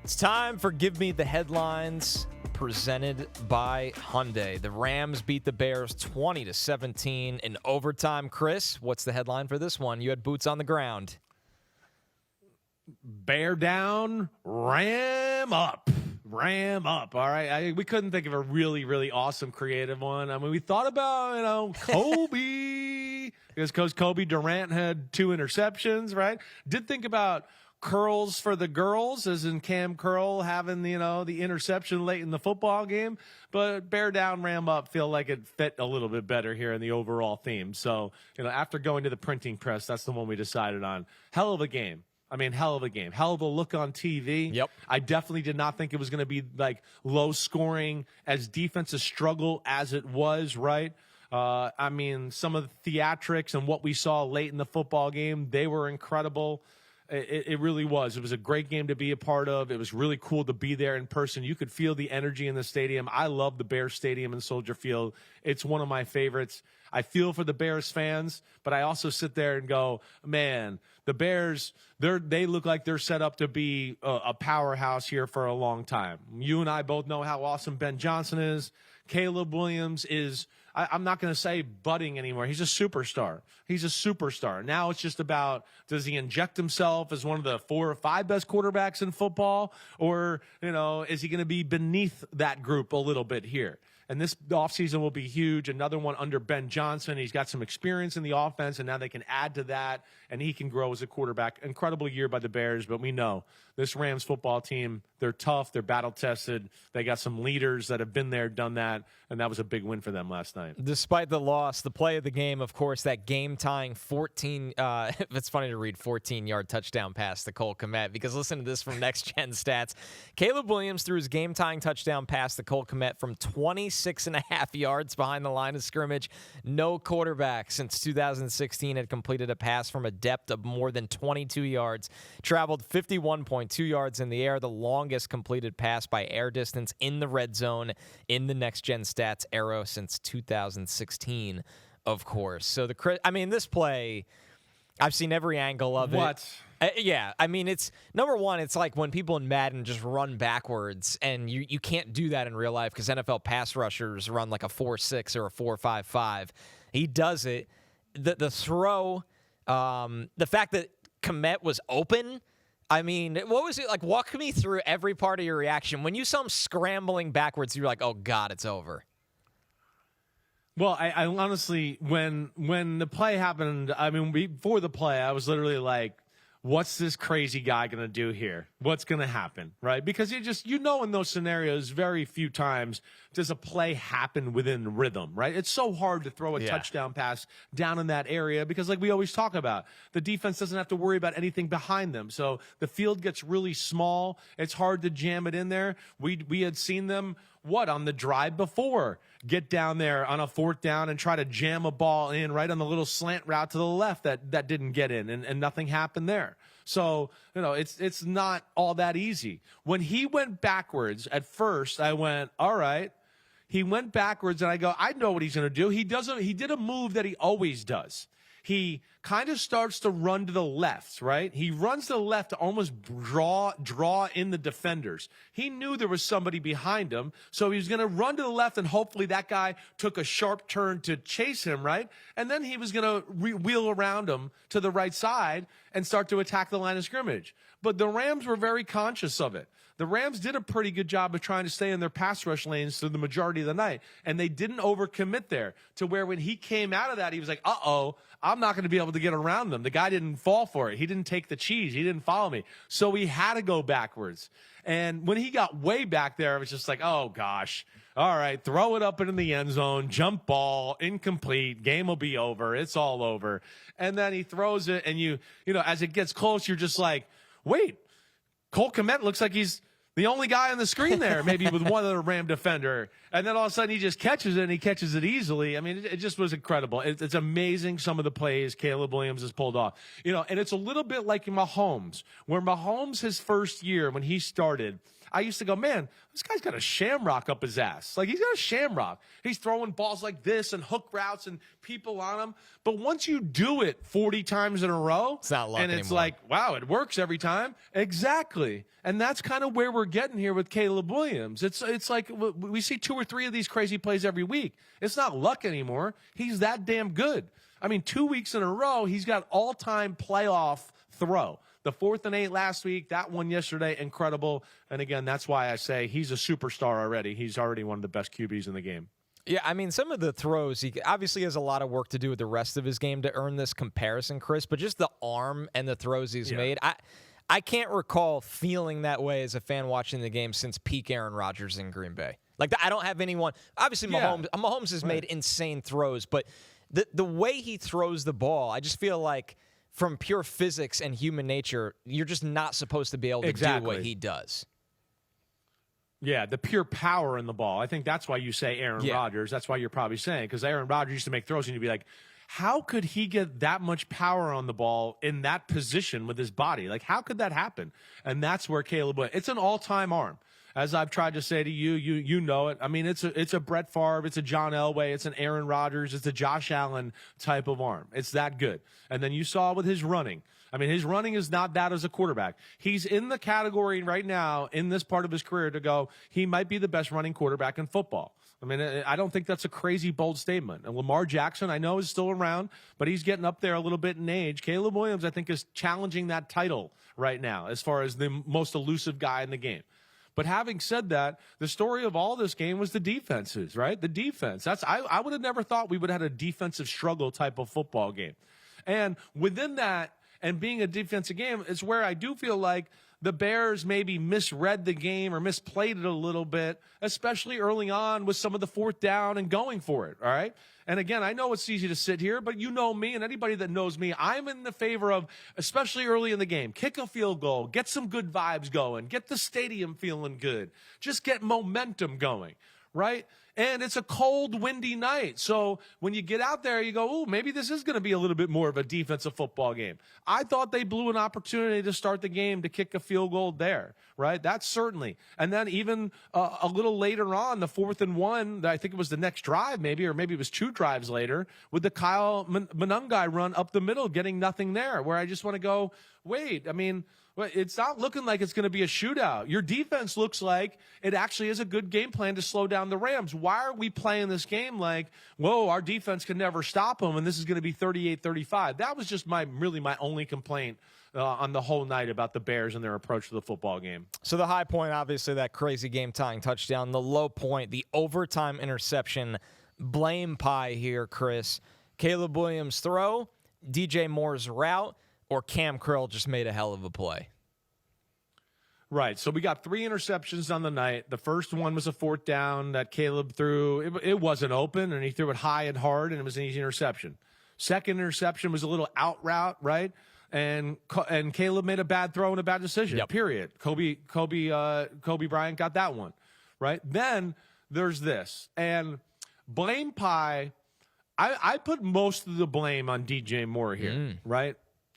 It's time for Give Me the Headlines, presented by Hyundai. The Rams beat the Bears 20-17 in overtime. Chris, what's the headline for this one? You had boots on the ground. Bear down, ram up. Ram up. All right. We couldn't think of a really, really awesome creative one. I mean, we thought about, Kobe, because Coach Kobe Durant had 2 interceptions, right? Did think about curls for the girls, as in Cam Curl having, the interception late in the football game. But bear down, ram up feel like it fit a little bit better here in the overall theme. So, after going to the printing press, that's the one we decided on. Hell of a game. I mean, hell of a game. Hell of a look on TV. Yep. I definitely did not think it was going to be like low scoring, as defenses struggle as it was, right? I mean, some of the theatrics and what we saw late in the football game, they were incredible. It really was. It was a great game to be a part of. It was really cool to be there in person. You could feel the energy in the stadium. I love the Bears Stadium in Soldier Field. It's one of my favorites. I feel for the Bears fans, but I also sit there and go, man, the Bears, they look like they're set up to be a powerhouse here for a long time. You and I both know how awesome Ben Johnson is. Caleb Williams is, I'm not going to say budding anymore. He's a superstar. He's a superstar. Now it's just about, does he inject himself as one of the 4 or 5 best quarterbacks in football? Or, is he going to be beneath that group a little bit here? And this offseason will be huge. Another one under Ben Johnson. He's got some experience in the offense, and now they can add to that, and he can grow as a quarterback. Incredible year by the Bears, but we know this Rams football team, they're tough, they're battle-tested. They got some leaders that have been there, done that, and that was a big win for them last night. Despite the loss, the play of the game, of course, that game-tying 14-yard touchdown pass to Cole Kmet, because listen to this from Next Gen Stats. Caleb Williams threw his game-tying touchdown pass to Cole Kmet from 26.5 yards behind the line of scrimmage. No quarterback since 2016 had completed a pass from a depth of more than 22 yards. Traveled 51.2 yards in the air, the longest completed pass by air distance in the red zone in the Next Gen Stats era since 2016, of course. So this play, I've seen every angle of it. Yeah, I mean, it's number one, it's like when people in Madden just run backwards, and you can't do that in real life because NFL pass rushers run like a 4.6 or a 4.55. He does it. The throw, the fact that Kmet was open, I mean, what was it like? Walk me through every part of your reaction. When you saw him scrambling backwards, you were like, oh, God, it's over. Well, I honestly, when the play happened, I mean, before the play, I was literally like, what's this crazy guy going to do here? What's going to happen, right? Because in those scenarios, very few times does a play happen within rhythm, right? It's so hard to throw a touchdown pass down in that area because, like we always talk about, the defense doesn't have to worry about anything behind them. So the field gets really small. It's hard to jam it in there. We had seen them, on the drive before, get down there on a 4th down and try to jam a ball in right on the little slant route to the left that didn't get in, and nothing happened there. So, it's not all that easy. When he went backwards, at first I went, all right. He went backwards, and I go, I know what he's going to do. He did a move that he always does. He kind of starts to run to the left, right? He runs to the left to almost draw in the defenders. He knew there was somebody behind him, so he was going to run to the left, and hopefully that guy took a sharp turn to chase him, right? And then he was going to wheel around him to the right side and start to attack the line of scrimmage. But the Rams were very conscious of it. The Rams did a pretty good job of trying to stay in their pass rush lanes through the majority of the night, and they didn't overcommit there to where when he came out of that, he was like, uh-oh, I'm not going to be able to get around them. The guy didn't fall for it. He didn't take the cheese. He didn't follow me. So he had to go backwards. And when he got way back there, it was just like, oh, gosh. All right, throw it up into the end zone, jump ball, incomplete, game will be over. It's all over. And then he throws it, and as it gets close, you're just like, wait. Cole Kmet looks like he's the only guy on the screen there, maybe with one other Ram defender. And then all of a sudden he just catches it, and he catches it easily. I mean, it just was incredible. It's amazing some of the plays Caleb Williams has pulled off. And it's a little bit like Mahomes, where Mahomes, his first year when he started, I used to go, man, this guy's got a shamrock up his ass. Like, he's got a shamrock. He's throwing balls like this and hook routes and people on him. But once you do it 40 times in a row, it's not luck and it's anymore. like, wow, it works every time. Exactly. And that's kind of where we're getting here with Caleb Williams. It's like we see 2 or 3 of these crazy plays every week. It's not luck anymore. He's that damn good. I mean, 2 weeks in a row, he's got all-time playoff throw. The 4th and 8 last week, that one yesterday, incredible. And again, that's why I say he's a superstar already. He's already one of the best QBs in the game. Yeah, I mean, some of the throws, he obviously has a lot of work to do with the rest of his game to earn this comparison, Chris, but just the arm and the throws he's made, I can't recall feeling that way as a fan watching the game since peak Aaron Rodgers in Green Bay. Like, I don't have anyone. Obviously, Mahomes has made insane throws, but the way he throws the ball, I just feel like from pure physics and human nature, you're just not supposed to be able to do what he does. Yeah, the pure power in the ball. I think that's why you say Aaron Rodgers. That's why you're probably saying, because Aaron Rodgers used to make throws and you'd be like, how could he get that much power on the ball in that position with his body? Like, how could that happen? And that's where Caleb went. It's an all-time arm. As I've tried to say to you, you know it. I mean, it's a Brett Favre, it's a John Elway, it's an Aaron Rodgers, it's a Josh Allen type of arm. It's that good. And then you saw with his running. I mean, his running is not bad as a quarterback. He's in the category right now in this part of his career to go, he might be the best running quarterback in football. I mean, I don't think that's a crazy, bold statement. And Lamar Jackson, I know, is still around, but he's getting up there a little bit in age. Caleb Williams, I think, is challenging that title right now as far as the most elusive guy in the game. But having said that, the story of all this game was the defenses, right? The defense. I would have never thought we would have had a defensive struggle type of football game. And within that, and being a defensive game, is where I do feel like the Bears maybe misread the game or misplayed it a little bit, especially early on with some of the 4th down and going for it, all right? And again, I know it's easy to sit here, but you know me and anybody that knows me, I'm in the favor of, especially early in the game, kick a field goal, get some good vibes going, get the stadium feeling good, just get momentum going, right? And it's a cold, windy night. So when you get out there, you go, oh, maybe this is going to be a little bit more of a defensive football game. I thought they blew an opportunity to start the game to kick a field goal there, right? That's certainly. And then even a little later on, the 4th and 1, I think it was the next drive maybe, or maybe it was 2 drives later, with the Kyle Monangai run up the middle, getting nothing there, where I just want to go, wait, I mean, it's not looking like it's going to be a shootout. Your defense looks like it actually is a good game plan to slow down the Rams. Why are we playing this game like, whoa, our defense can never stop them, and this is going to be 38-35? That was just my only complaint on the whole night about the Bears and their approach to the football game. So the high point, obviously, that crazy game-tying touchdown. The low point, the overtime interception. Blame pie here, Chris. Caleb Williams' throw, DJ Moore's route, or Cam Curl just made a hell of a play. Right. So we got 3 interceptions on the night. The first one was a 4th down that Caleb threw. It wasn't open, and he threw it high and hard, and it was an easy interception. Second interception was a little out route, right? And Caleb made a bad throw and a bad decision, period. Kobe Bryant got that one, right? Then there's this. And blame pie, I put most of the blame on DJ Moore here, right?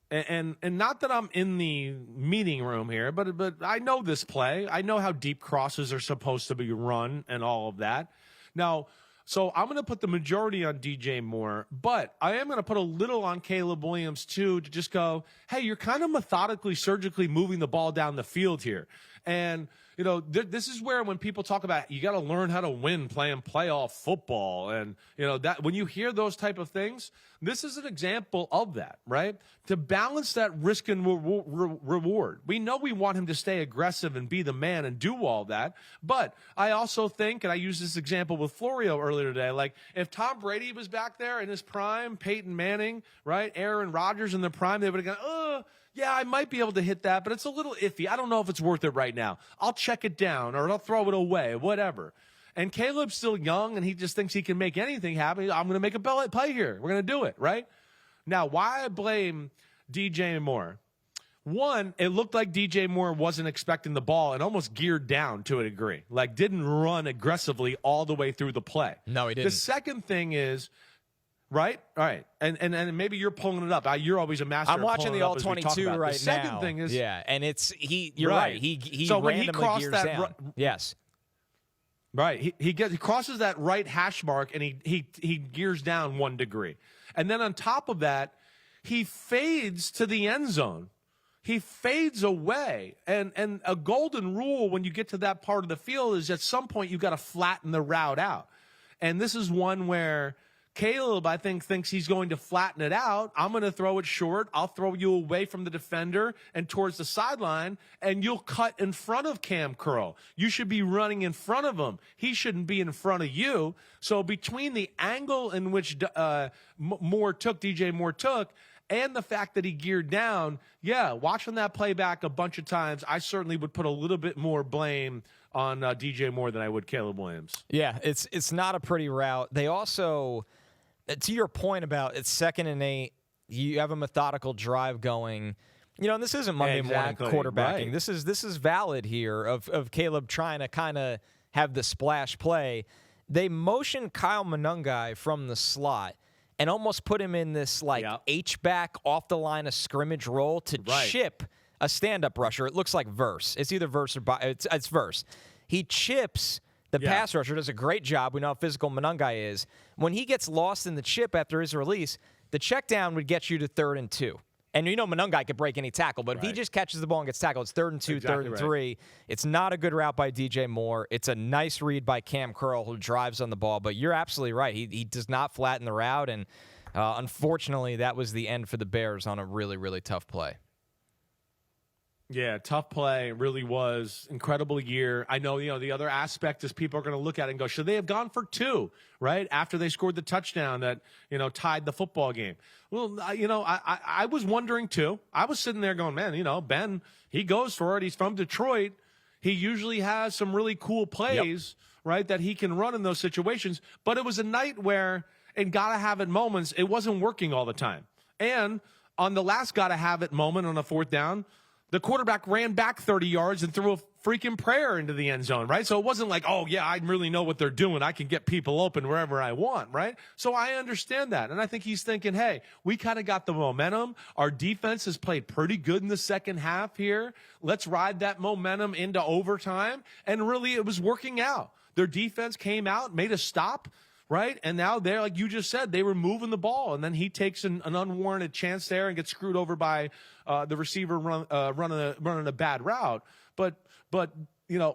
And not that I'm in the meeting room here, but I know this play. I know how deep crosses are supposed to be run and all of that. Now, so I'm going to put the majority on DJ Moore, but I am going to put a little on Caleb Williams too, to just go, hey, you're kind of methodically, surgically moving the ball down the field here. And, you know, this is where when people talk about you got to learn how to win playing playoff football. And, you know, that when you hear those type of things, this is an example of that, right? To balance that risk and reward. We know we want him to stay aggressive and be the man and do all that. But I also think, and I used this example with Florio earlier today, like if Tom Brady was back there in his prime, Peyton Manning, right, Aaron Rodgers in their prime, they would have gone, yeah, I might be able to hit that, but it's a little iffy. I don't know if it's worth it right now. I'll check it down or I'll throw it away, whatever. And Caleb's still young, and he just thinks he can make anything happen. I'm going to make a play here. We're going to do it, right? Now, why I blame DJ Moore? One, it looked like DJ Moore wasn't expecting the ball and almost geared down to a degree. Like, didn't run aggressively all the way through the play. No, he didn't. The second thing is, Right, right, and maybe you're pulling it up. You're always a master. I'm watching the All-22 right now. The second thing is, yeah, and you're right. He so when randomly he crossed gears that, down. Yes, right. He crosses that right hash mark and he gears down 1 degree, and then on top of that, he fades to the end zone. He fades away, and a golden rule when you get to that part of the field is at some point you got to flatten the route out, and this is one where Caleb, I think, thinks he's going to flatten it out. I'm going to throw it short. I'll throw you away from the defender and towards the sideline, and you'll cut in front of Cam Curl. You should be running in front of him. He shouldn't be in front of you. So between the angle in which DJ Moore took, and the fact that he geared down, watching that play back a bunch of times, I certainly would put a little bit more blame on DJ Moore than I would Caleb Williams. Yeah, it's not a pretty route. They also, to your point about it's 2nd and 8, you have a methodical drive going. And this isn't Monday morning quarterbacking. Right. This is valid here of Caleb trying to kind of have the splash play. They motioned Kyle Monungai from the slot and almost put him in this H-back off the line of scrimmage role to chip a stand-up rusher. It looks like Verse. It's either Verse or it's Verse. He chips the pass rusher, does a great job. We know how physical Monungai is. When he gets lost in the chip after his release, the check down would get you to 3rd and 2. And Monungai could break any tackle, but if he just catches the ball and gets tackled, it's 3rd and 2, exactly 3rd and 3. It's not a good route by DJ Moore. It's a nice read by Cam Curl, who drives on the ball. But you're absolutely right. He does not flatten the route, and unfortunately, that was the end for the Bears on a really, really tough play. Yeah, tough play. It really was. Incredible year. I know, the other aspect is people are going to look at it and go, should they have gone for 2, right? After they scored the touchdown that, tied the football game. Well, I was wondering too. I was sitting there going, man, Ben, he goes for it. He's from Detroit. He usually has some really cool plays, right, that he can run in those situations. But it was a night where, in gotta have it moments, it wasn't working all the time. And on the last gotta have it moment on a 4th down, the quarterback ran back 30 yards and threw a freaking prayer into the end zone, right? So it wasn't like, oh, yeah, I really know what they're doing. I can get people open wherever I want, right? So I understand that. And I think he's thinking, hey, we kind of got the momentum. Our defense has played pretty good in the second half here. Let's ride that momentum into overtime. And really, it was working out. Their defense came out, made a stop, right? And now they're, like you just said, they were moving the ball. And then he takes an unwarranted chance there and gets screwed over by the receiver running a bad route. But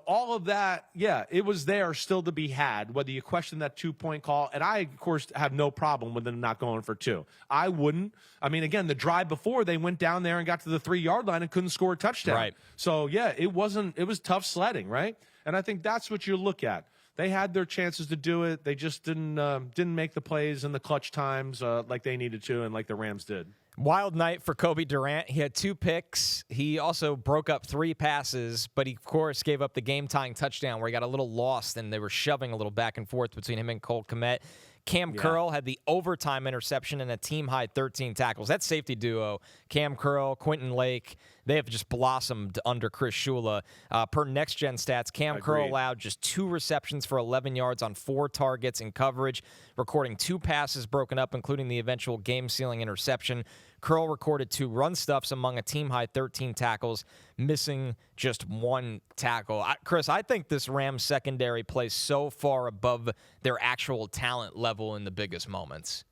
all of that, it was there still to be had, whether you question that 2-point call. And I, of course, have no problem with them not going for 2. I wouldn't. I mean, again, the drive before, they went down there and got to the 3-yard line and couldn't score a touchdown. Right. So, it was tough sledding, right? And I think that's what you look at. They had their chances to do it. They just didn't make the plays in the clutch times like they needed to and like the Rams did. Wild night for Kobe Durant. He had 2 picks. He also broke up 3 passes, but he, of course, gave up the game-tying touchdown where he got a little lost, and they were shoving a little back and forth between him and Cole Kmet. Cam Curl had the overtime interception and a team-high 13 tackles. That safety duo, Cam Curl, Quentin Lake, they have just blossomed under Chris Shula. Per Next Gen Stats, Cam Curl allowed just 2 receptions for 11 yards on 4 targets in coverage, recording 2 passes broken up, including the eventual game-sealing interception. Curl recorded 2 run stuffs among a team-high 13 tackles, missing just 1 tackle. Chris, I think this Rams secondary plays so far above their actual talent level in the biggest moments.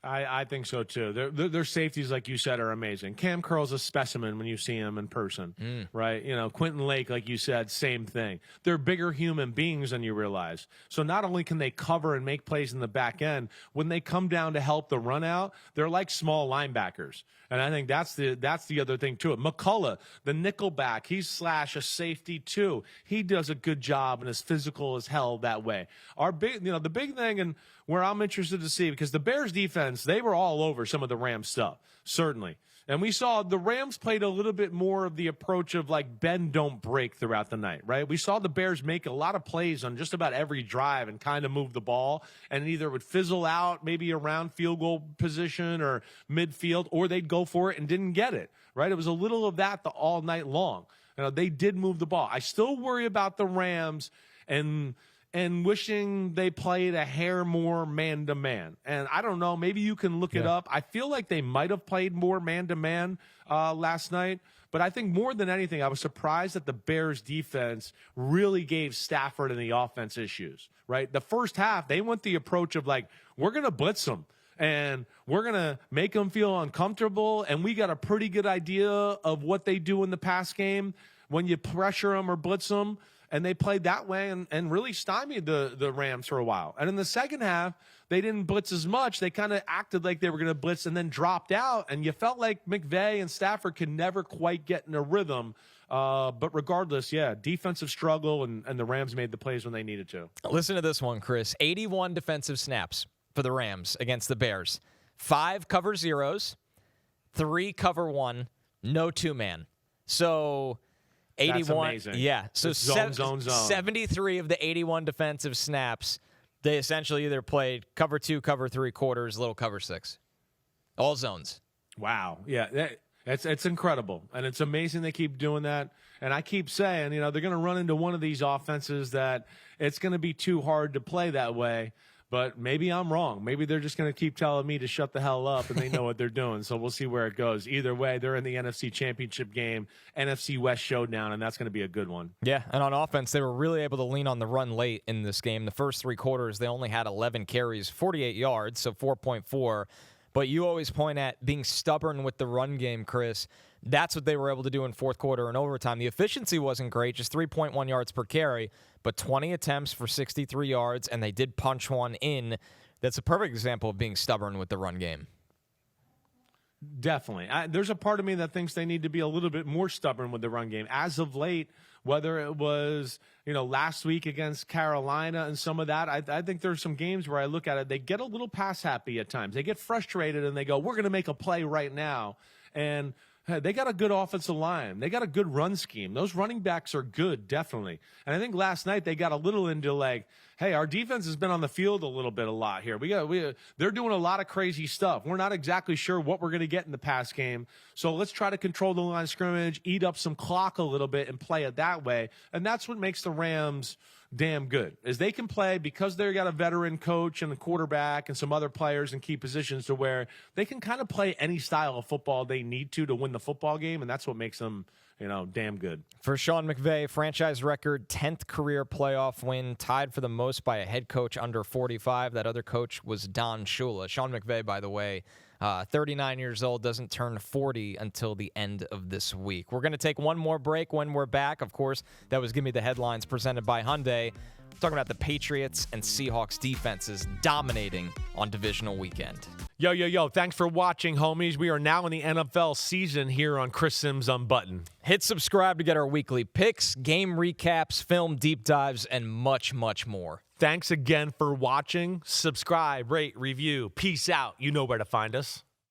I think so, too. Their safeties, like you said, are amazing. Cam Curl's a specimen when you see him in person, right? Quentin Lake, like you said, same thing. They're bigger human beings than you realize. So not only can they cover and make plays in the back end, when they come down to help the run out, they're like small linebackers. And I think that's the other thing, too. McCullough, the nickelback, he's / a safety, too. He does a good job and is physical as hell that way. The big thing and where I'm interested to see, because the Bears defense, they were all over some of the Rams stuff, certainly. And we saw the Rams played a little bit more of the approach of like bend, don't break throughout the night, right? We saw the Bears make a lot of plays on just about every drive and kind of move the ball, and either would fizzle out maybe around field goal position or midfield, or they'd go for it and didn't get it, right? It was a little of that all night long. They did move the ball. I still worry about the Rams and and wishing they played a hair more man-to-man. And I don't know, maybe you can look it up. I feel like they might have played more man-to-man last night. But I think more than anything, I was surprised that the Bears defense really gave Stafford and the offense issues, right? The first half, they went the approach of like, we're going to blitz them. And we're going to make them feel uncomfortable. And we got a pretty good idea of what they do in the pass game when you pressure them or blitz them. And they played that way and really stymied the Rams for a while. And in the second half, they didn't blitz as much. They kind of acted like they were going to blitz and then dropped out. And you felt like McVay and Stafford could never quite get in a rhythm. But regardless, defensive struggle, and the Rams made the plays when they needed to. Listen to this one, Chris. 81 defensive snaps for the Rams against the Bears. 5 cover zeros, 3 cover 1, no 2-man. So 81. That's amazing. Yeah. So zone. 73 of the 81 defensive snaps, they essentially either played cover 2, cover 3 quarters, little cover 6. All zones. Wow. Yeah. It's incredible. And it's amazing they keep doing that. And I keep saying, they're going to run into one of these offenses that it's going to be too hard to play that way. But maybe I'm wrong. Maybe they're just going to keep telling me to shut the hell up, and they know what they're doing. So we'll see where it goes. Either way, they're in the NFC Championship game, NFC West showdown, and that's going to be a good one. Yeah, and on offense, they were really able to lean on the run late in this game. The first 3 quarters, they only had 11 carries, 48 yards, so 4.4. But you always point at being stubborn with the run game, Chris. That's what they were able to do in fourth quarter and overtime. The efficiency wasn't great, just 3.1 yards per carry, but 20 attempts for 63 yards, and they did punch one in. That's a perfect example of being stubborn with the run game. Definitely. There's a part of me that thinks they need to be a little bit more stubborn with the run game. As of late, whether it was, last week against Carolina and some of that, I think there's some games where I look at it, they get a little pass happy at times. They get frustrated and they go, we're going to make a play right now. And they got a good offensive line. They got a good run scheme. Those running backs are good, definitely. And I think last night they got a little into like, hey, our defense has been on the field a lot here. They're doing a lot of crazy stuff. We're not exactly sure what we're going to get in the pass game. So let's try to control the line of scrimmage, eat up some clock a little bit, and play it that way. And that's what makes the Rams damn good, is they can play because they got a veteran coach and a quarterback and some other players in key positions to where they can kind of play any style of football they need to win the football game, and that's what makes them, damn good. For Sean McVay, franchise record, 10th career playoff win, tied for the most by a head coach under 45. That other coach was Don Shula. Sean McVay, by the way, 39 years old, doesn't turn 40 until the end of this week. We're going to take one more break. When we're back, of course, that was Give Me the Headlines presented by Hyundai. We're talking about the Patriots and Seahawks defenses dominating on divisional weekend. Yo, thanks for watching, homies. We are now in the NFL season here on Chris Simms Unbuttoned. Hit subscribe to get our weekly picks, game recaps, film deep dives, and much, much more. Thanks again for watching. Subscribe, rate, review. Peace out. You know where to find us.